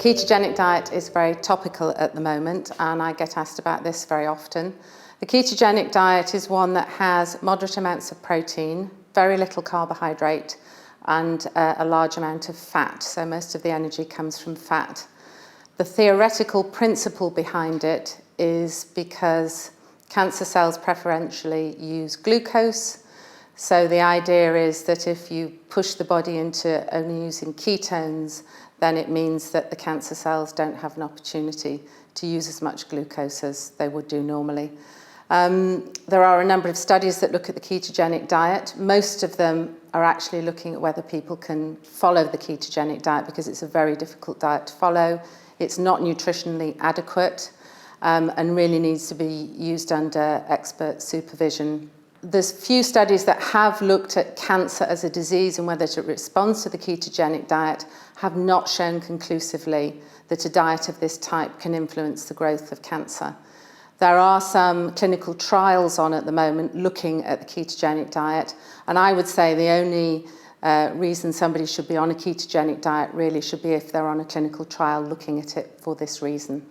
ketogenic diet is very topical at the moment, and I get asked about this very often. The ketogenic diet is one that has moderate amounts of protein, very little carbohydrate, and a large amount of fat. So most of the energy comes from fat. The theoretical principle behind it is because cancer cells preferentially use glucose. So the idea is that if you push the body into only using ketones, then it means that the cancer cells don't have an opportunity to use as much glucose as they would do normally. There are a number of studies that look at the ketogenic diet. Most of them are actually looking at whether people can follow the ketogenic diet, because it's a very difficult diet to follow. It's not nutritionally adequate, and really needs to be used under expert supervision. There's few studies that have looked at cancer as a disease and whether it responds to the ketogenic diet have not shown conclusively that a diet of this type can influence the growth of cancer. There are some clinical trials on at the moment looking at the ketogenic diet, and I would say the only reason somebody should be on a ketogenic diet really should be if they're on a clinical trial looking at it for this reason.